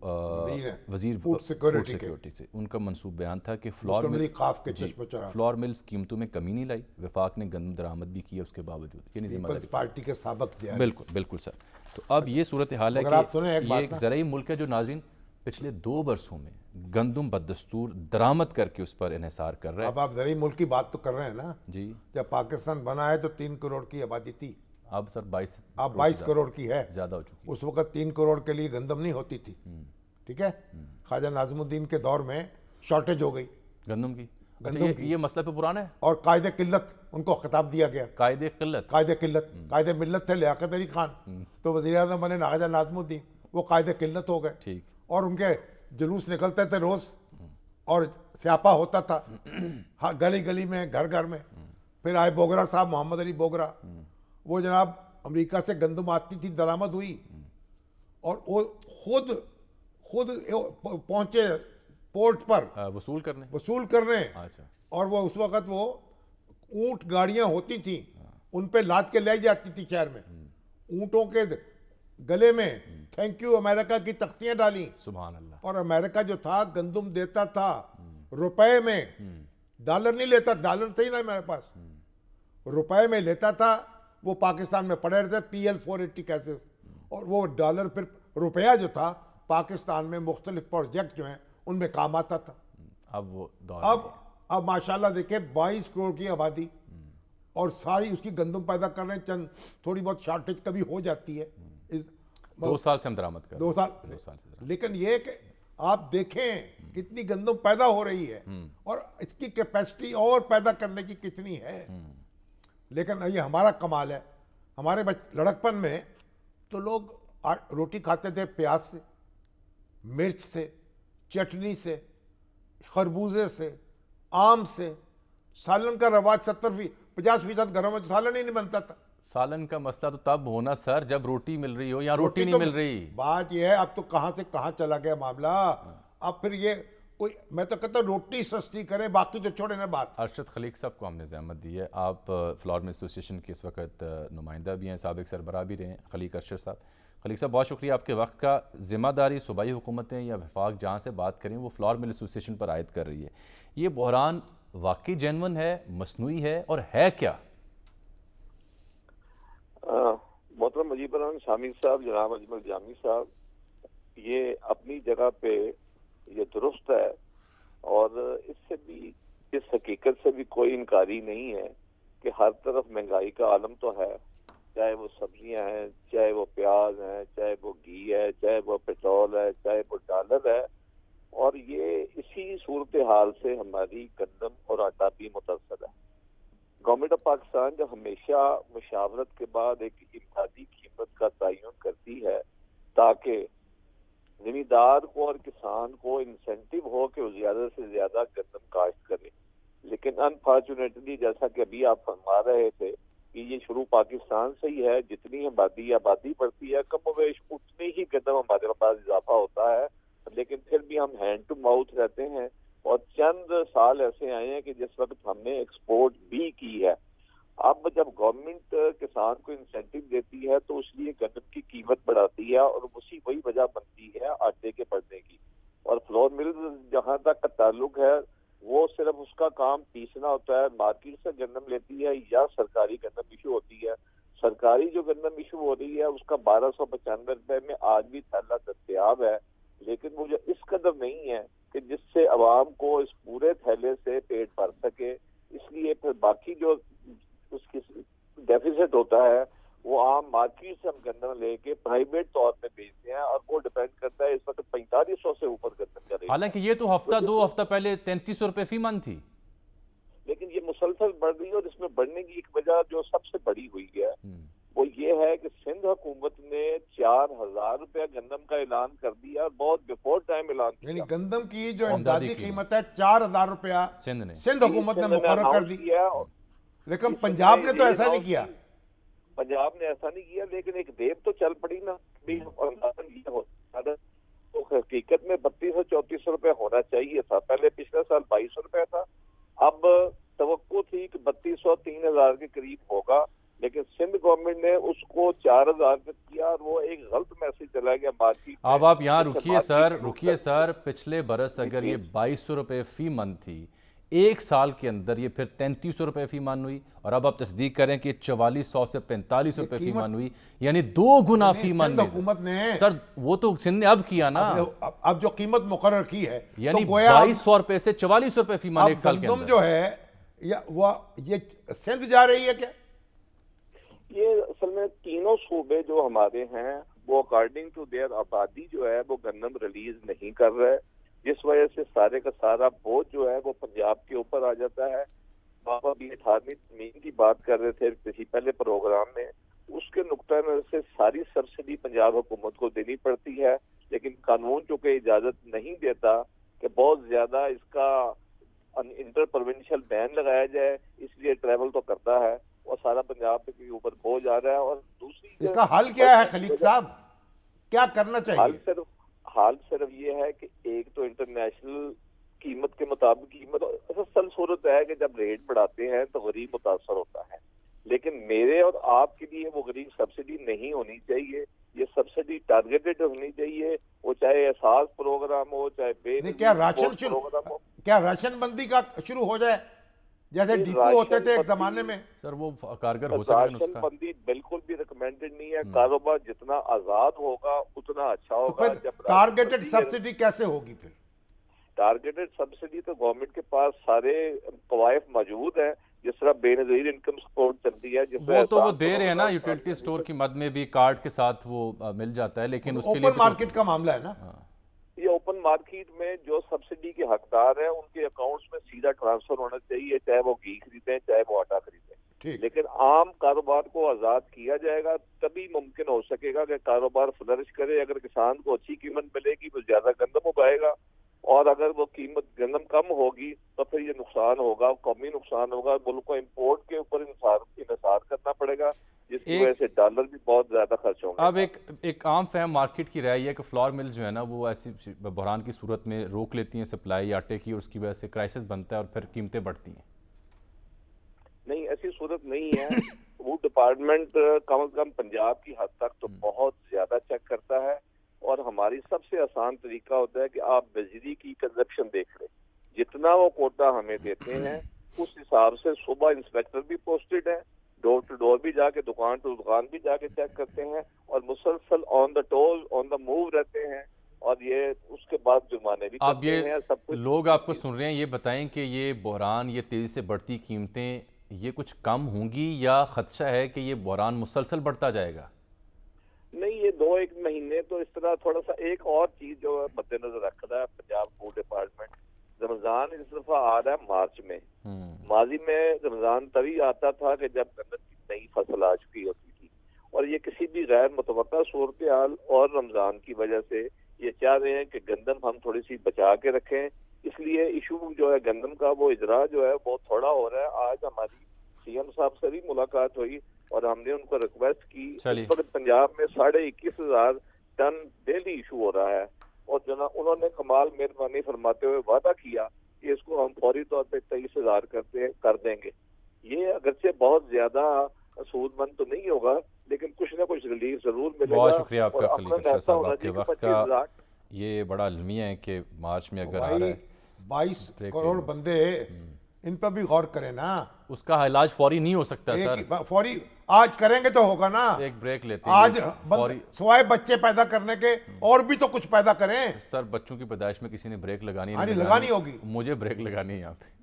وزیر فوڈ سیکورٹی سے، ان کا منصوب بیان تھا کہ فلور ملز قیمتوں میں کمی نہیں لائی، وفاق نے گندم درآمد بھی کیا اس کے باوجود، یعنی ذمہ داری پارٹی کے سابق دیا۔ بالکل بالکل سر، تو اب یہ صورتحال ہے کہ یہ ایک زرعی ملک ہے جو ناظرین पिछले 2 बरसों में गंदम बदस्तूर दरामद करके उस पर इन्हिसार कर रहा है। अब आप ज़रूरी मुल्क की बात तो कर रहे हैं ना जी, जब पाकिस्तान बना है तो 3 करोड़ की आबादी थी, अब सर 22 अब 22 करोड़ की है। ज़्यादा हो चुकी उस वक्त 3 करोड़ के लिए गंदम नहीं होती थी, ठीक है। ख्वाजा नाज़मुद्दीन के दौर में शॉर्टेज हो गई है गंदम की। गंदम अच्छा, ये मसला पे पुराना है। और कायदे किल्लत उनको खिताब दिया गया, कायदे किल्लत। कायदे किल्लत। कायदे मिल्लत थे लियाकत अली खान, तो वज़ीर आज़म बने ख्वाजा नाज़मुद्दीन, वो कायदे किल्लत हो गए। ठीक। और उनके जुलूस निकलते थे रोज़ और स्यापा होता था हाँ, गली गली में, घर घर में। फिर आए बोगरा साहब, मोहम्मद अली बोगरा, वो जनाब अमेरिका से गंदम आती थी, दरामद हुई, और वो खुद पहुंचे पोर्ट पर वसूल करने। अच्छा। और वो उस वक्त वो ऊंट गाड़ियां होती थी, उन पे लाद के ले जाती थी शहर में, ऊंटों के गले में थैंक यू अमेरिका की तख्तियां डाली। सुभान अल्लाह। और अमेरिका जो था गंदम देता था रुपए में, डॉलर नहीं लेता, डॉलर थे ही ना मेरे पास, रुपए में लेता था। वो पाकिस्तान में पड़े रहते PL-480 कैसे, और वो डॉलर फिर रुपया जो था पाकिस्तान में मुख्तलिफ प्रोजेक्ट जो हैं उनमें काम आता था। अब वो दौर अब माशाल्लाह देखिए 22 करोड़ की आबादी और सारी उसकी गंदम पैदा कर रहे हैं। चंद थोड़ी बहुत शॉर्टेज कभी हो जाती है, 2 साल से हम दरामद कर 2 साल से। लेकिन ये कि आप देखें कितनी गंदम पैदा हो रही है और इसकी कैपेसिटी और पैदा करने की कितनी है। लेकिन ये हमारा कमाल है। हमारे लड़कपन में तो लोग रोटी खाते थे प्याज से, मिर्च से, चटनी से, खरबूजे से, आम से। सालन का रवाज 50% घरों में सालन ही नहीं बनता था। सालन का मसला तो तब होना सर जब रोटी मिल रही हो, या रोटी नहीं मिल रही। बात यह है अब तो कहां से कहां चला गया मामला। अब फिर ये कोई, मैं तो कहता हूं रोटी सस्ती करें, बाकी तो छोड़े ना बात। अरशद खलीक साहब को हमने ज़हमत दी है। आप फ्लोर मिल एसोसिएशन के इस वक्त नुमाइंदा भी हैं, साबिक सरबराह भी रहे हैं खलीक अरशद साहब। खलीक साहब बहुत शुक्रिया आपके वक्त का। ज़िम्मेदारी सूबाई हुकूमतें या वफाक जहाँ से बात करें वो फ्लोर मिल एसोसिएशन पर आयद कर रही है। ये बहरान वाकई जेन्युइन है, मसनूई है, और है क्या? मोहतरम मुजीबर रहमान शामी साहब, जनाब अजमल जामी साहब, ये अपनी जगह पे ये दुरुस्त है, और इससे भी, इस हकीकत से भी कोई इनकारी नहीं है कि हर तरफ महंगाई का आलम तो है, चाहे वो सब्जियां हैं, चाहे वो प्याज हैं, चाहे वो घी है, चाहे वो पेट्रोल है, चाहे वो डॉलर है। और ये इसी सूरत हाल से हमारी गंदम और आटा भी मुतासर है। गवर्नमेंट ऑफ पाकिस्तान जो हमेशा मुशावरत के बाद एक इमदादी कीमत का तयन करती है ताकि जमींदार को और किसान को इंसेंटिव हो कि वो ज्यादा से ज्यादा गंदम काश्त करे, लेकिन अनफॉर्चुनेटली जैसा कि अभी आप फरमा रहे थे कि ये शुरू पाकिस्तान से ही है। जितनी आबादी बढ़ती है, कमोवेश उतनी ही गंदम हमारे पास इजाफा होता है, लेकिन फिर भी हम हैंड टू माउथ रहते हैं। और चंद साल ऐसे आए हैं कि जिस वक्त हमने एक्सपोर्ट भी की है। अब जब गवर्नमेंट किसान को इंसेंटिव देती है तो उसलिए गन्नम की कीमत बढ़ाती है, और उसी वही वजह बनती है आटे के बढ़ने की। और फ्लोर मिल जहाँ तक का ताल्लुक है, वो सिर्फ उसका काम पीसना होता है, मार्केट से गन्नम लेती है या सरकारी गन्नम इशू होती है। सरकारी जो गन्नम इशू हो रही है उसका 1295 रुपए में आज भी थैला दस्तयाब है, लेकिन वो जो इस कदर नहीं है कि जिससे अवाम को इस पूरे थैले से पेट भर सके। इसलिए फिर बाकी जो उसकी डेफिसिट होता है वो आम मार्केट से हम गंदम लेके प्राइवेट तौर पे बेचते हैं, और वो डिपेंड करता है इस वक्त 4500 से ऊपर गंदम का रेट। हालांकि ये तो हफ्ता 2 हफ्ता पहले 3300 रुपए फी मन थी, लेकिन ये मुसलसल बढ़ रही है। और इसमें बढ़ने की एक वजह जो सबसे बड़ी हुई है वो ये है कि सिंध हुकूमत ने 4000 रुपया गंदम का ऐलान कर दिया, और बहुत बिफोर टाइम ऐलान किया। यानी गंदम की जो इमदादी कीमत है 4000 रुपया सिंध हुकूमत ने मुकर्रर कर दी, लेकिन पंजाब ने तो ऐसा नहीं किया। पंजाब ने ऐसा नहीं किया, लेकिन एक देव तो चल पड़ी ना। तो हकीकत में 3200-3400 रुपए होना चाहिए था। पहले पिछले साल 2200 रुपए था, अब तवक्को थी कि 3200-3000 के करीब होगा, लेकिन सिंध गवर्नमेंट ने उसको 4000 तक किया, और वो एक गलत मैसेज चला गया मार्केट। अब आप यहाँ रुकिए सर। पिछले बरस अगर ये 2200 रुपए फी मन थी, एक साल के अंदर ये फिर 3300 रुपये फीमान हुई, और अब आप तस्दीक करें कि 4400 से 4500 रुपये फीमान हुई, यानी 2 गुना फीमान में। हुकूमत ने सर वो तो सिंध ने अब किया ना, अब जो कीमत मुकर्रर की है, यानी तो गोया 2200 रुपये से 4400 रुपये फीमान एक साल के गंदम अंदर जो है या वो ये सिंध जा रही है क्या? ये असल में तीनों सूबे जो हमारे हैं वो अकॉर्डिंग टू देयर आबादी जो है वो गंदम रिलीज नहीं कर रहे, जिस वजह से सारे का सारा बोझ जो है वो पंजाब के ऊपर आ जाता है। बाबा भी 18वीं ज़मीन की बात कर रहे थे किसी पहले प्रोग्राम में, उसके नुक्ता नज़र से सारी सब्सिडी पंजाब हुकूमत को देनी पड़ती है, लेकिन कानून चूंकि इजाजत नहीं देता कि बहुत ज्यादा इसका इंटर प्रोविंशियल बैन लगाया जाए, इसलिए ट्रैवल तो करता है और सारा पंजाब के ऊपर बोझ आ रहा है। और दूसरी इसका हल क्या है खलीक साहब, क्या करना चाहिए? हाल सिर्फ ये है कि एक तो इंटरनेशनल कीमत के मुताबिक कीमत, असल सूरत है कि जब रेट बढ़ाते हैं तो गरीब मुतासर होता है, लेकिन मेरे और आपके लिए वो गरीब सब्सिडी नहीं होनी चाहिए। ये सब्सिडी टारगेटेड होनी चाहिए, वो चाहे एहसास प्रोग्राम हो, चाहे क्या राशन प्रोग्राम हो, क्या राशन बंदी का शुरू हो जाए जैसे डिपो होते थे एक जमाने में? सर वो कारगर हो सकेगा राशन बंदी बिल्कुल भी रिकमेंडेड नहीं है। कारोबार जितना आजाद होगा उतना अच्छा होगा। तो टारगेटेड सब्सिडी कैसे होगी फिर? टारगेटेड सब्सिडी तो गवर्नमेंट के पास सारे कवायद मौजूद है, जिस तरह बेनजीर इनकम सपोर्ट चलती है, वो दे रहे हैं ना, यूटिलिटी स्टोर की मद में भी कार्ड के साथ वो मिल जाता है, लेकिन उसके लिए ओपन मार्केट का मामला है ना। ये ओपन मार्केट में जो सब्सिडी के हकदार हैं उनके अकाउंट्स में सीधा ट्रांसफर होना चाहिए, चाहे वो घी खरीदें चाहे वो आटा खरीदें, लेकिन आम कारोबार को आजाद किया जाएगा तभी मुमकिन हो सकेगा कि कारोबार फ्लरिश करे। अगर किसान को अच्छी कीमत मिलेगी वो ज्यादा गंदम उगाएगा, और अगर वो कीमत गंदम कम होगी तो फिर ये नुकसान होगा, कौमी नुकसान होगा, मुल्क को इम्पोर्ट के ऊपर इंसार करना पड़ेगा, जिसकी वजह से डॉलर भी बहुत ज्यादा खर्च होंगे। अब एक आम फहम मार्केट की राय है कि फ्लोर मिल्स जो है ना वो ऐसी बहरान की सूरत में रोक लेती हैं सप्लाई आटे की, और उसकी वजह से क्राइसिस बनता है और फिर कीमतें बढ़ती हैं। नहीं, ऐसी सूरत नहीं है। फूड डिपार्टमेंट कम से कम पंजाब की हद तक तो बहुत ज्यादा चेक करता है, और हमारी सबसे आसान तरीका होता है कि आप बिजली की कंजप्शन देख लें, जितना वो कोटा हमें देते हैं उस हिसाब से सुबह इंस्पेक्टर भी पोस्टेड है, डोर टू डोर भी जाके दुकान टू दुकान भी जाके चेक करते हैं, और मुसलसल on the toll on the move रहते हैं, और ये उसके बाद जुर्माने भी करते हैं। सब कुछ लोग आपको सुन रहे हैं, ये बताएं कि ये बहरान, ये तेजी से बढ़ती कीमतें, ये कुछ कम होंगी या खदशा है कि ये बहरान मुसलसल बढ़ता जाएगा? नहीं, ये 2-1 महीने तो इस तरह थोड़ा सा। एक और चीज जो मद्देनजर रख रहा है पंजाब फूड डिपार्टमेंट, रमजान इस दफा आ रहा है मार्च में। माजी में रमजान तभी आता था कि जब गन्नत की नई फसल आ चुकी होती थी, और ये किसी भी गैर मुतवक्का सूरत हाल और रमजान की वजह से ये चाह रहे हैं कि गंदम हम थोड़ी सी बचा के रखें, इसलिए इशू जो है गंदम का वो इजरा जो है वो थोड़ा हो रहा है। आज हमारी सीएम साहब से भी मुलाकात हुई और हमने उनको रिक्वेस्ट की, पर पंजाब में 21,500 टन डेली इशू हो रहा है, और जो ना उन्होंने कमाल मेहरबानी फरमाते हुए वादा किया कि इसको हम फौरी तौर पे 23,000 कर देंगे। ये अगरचे बहुत ज्यादा सूदमंद तो नहीं होगा, लेकिन कुछ ना कुछ रिलीफ जरूर मिलेगा। बहुत शुक्रिया आपका खलीफा साहब, आपके वक्त का ये बड़ा अलमिया है कि मार्च में अगर आ रहा है 22 करोड़ बंदे, इन पर भी गौर करें ना। उसका इलाज फौरी नहीं हो सकता सर, फौरी आज करेंगे तो होगा ना। एक ब्रेक लेते हैं आज सिवाय बच्चे पैदा करने के और भी तो कुछ पैदा करें। सर बच्चों की पैदाइश में किसी ने ब्रेक लगानी होगी, मुझे ब्रेक लगानी है यहाँ पे।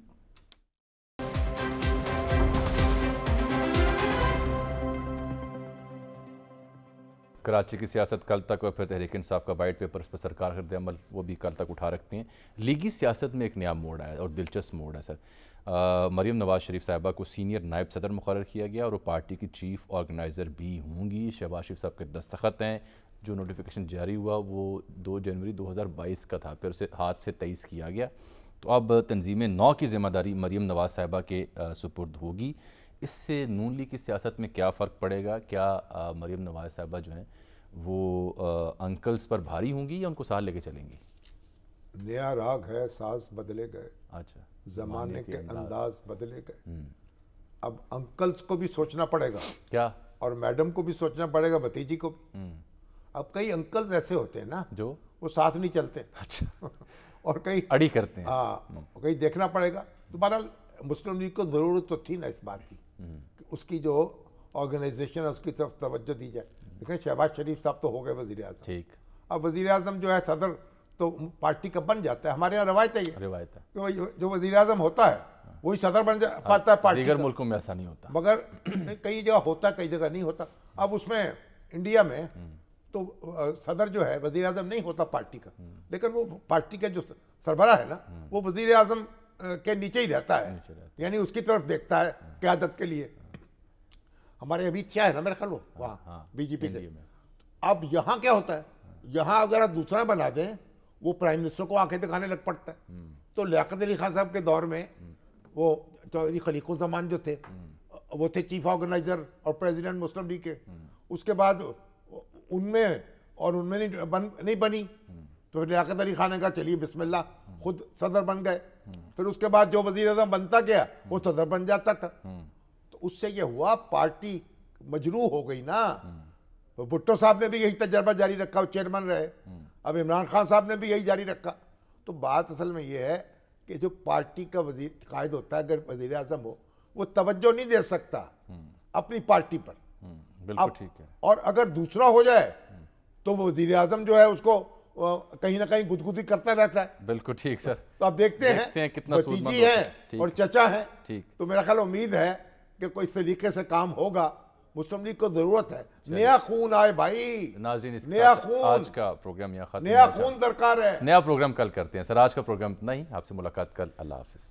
कराची की सियासत कल तक, और फिर तहरीक इंसाफ का वाइट पेपर, उस पर सरकार का रद्द-ए-अमल वो भी कल तक उठा रखते हैं। लीगी सियासत में एक नया मोड़ आया और दिलचस्प मोड़ है सर। मरीम नवाज शरीफ साहिबा को सीनियर नायब सदर मुकर्रर किया गया और वो पार्टी की चीफ ऑर्गेनाइज़र भी होंगी। शहबाज शरीफ साहब के दस्तखत हैं। जो नोटिफिकेशन जारी हुआ वो 2 जनवरी 2022 का था, फिर उसे हाथ से 23 किया गया। तो अब तंजीम 9 की ज़िम्मेदारी मरीम नवाज साहिबा के सुपुर्द होगी। इससे नून लीग की सियासत में क्या फ़र्क पड़ेगा? क्या मरीम नवाज साहिबा जो हैं वो अंकल्स पर भारी होंगी या उनको साथ लेके चलेंगी? नया राग है, साज बदले गए। अच्छा, ज़माने के अंदाज बदले गए। अब अंकल्स को भी सोचना पड़ेगा क्या, और मैडम को भी सोचना पड़ेगा, भतीजी को भी। अब कई अंकल्स ऐसे होते हैं ना जो वो साथ नहीं चलते। अच्छा और कई अड़ी करते हैं। हाँ, कई देखना पड़ेगा तो बहरहाल मुस्लिम लीग को ज़रूरत तो थी ना इस बात की कि उसकी जो ऑर्गेनाइजेशन है उसकी तरफ तवज्जो दी जाए। लेकिन शहबाज शरीफ साहब तो हो गए वज़ीर आज़म, ठीक, अब वज़ीर आज़म जो है सदर तो पार्टी का बन जाता है। हमारे यहाँ रवायत है ये रिवायत है, कि जो वज़ीर आज़म होता है वही सदर बन पाता है पार्टी दीगर का। मुल्कों में ऐसा नहीं होता, मगर कई जगह होता कई जगह नहीं होता। अब उसमें इंडिया में तो सदर जो है वज़ीर आज़म नहीं होता पार्टी का, लेकिन वो पार्टी का जो सरबराह है ना वो वज़ीर आज़म के नीचे ही रहता है, यानी उसकी तरफ देखता है क़यादत के लिए। हमारे अमित शाह है ना मेरे ख्याल वो वहाँ बीजेपी के। अब यहाँ क्या होता है, यहाँ अगर आप दूसरा बना दें वो प्राइम मिनिस्टर को आंखें दिखाने लग पड़ता है। तो लियाकत अली खान साहब के दौर में वो चौधरी खलीकुज़्ज़मान जो थे वो थे चीफ ऑर्गेनाइजर और प्रेसिडेंट मुस्लिम लीग के। उसके बाद उनमें नहीं बनी, तो लियाकत अली खान ने कहा चलिए बिस्मिल्लाह खुद सदर बन गए। फिर उसके बाद जो वज़ीर आज़म बनता गया वो सदर बन जाता था। तो उससे ये हुआ पार्टी मजरूह हो गई ना। तो भुट्टो साहब ने भी यही तजर्बा जारी रखा, वो चेयरमैन रहे। अब इमरान खान साहब ने भी यही जारी रखा। तो बात असल में ये है कि जो पार्टी का वज़ीर कायद होता है, अगर वज़ीर आज़म हो, वो तवज्जो नहीं दे सकता अपनी पार्टी पर। बिल्कुल ठीक है। और अगर दूसरा हो जाए तो वो वज़ीर आज़म जो है उसको कहीं ना कहीं गुदगुदी करता रहता है। बिल्कुल ठीक सर। तो आप देखते हैं कितना भतीजी है और चचा है, ठीक। तो मेरा ख्याल उम्मीद है कि कोई इस तरीके से काम होगा। मुस्लिम लीग को जरूरत है, नया खून आए भाई, नाज़रीन, नया खून, आज का प्रोग्राम यहाँ खत्म, नया खून दरकार है। नया प्रोग्राम कल करते हैं सर। आज का प्रोग्राम इतना ही, आपसे मुलाकात कल, अल्लाह हाफिज़।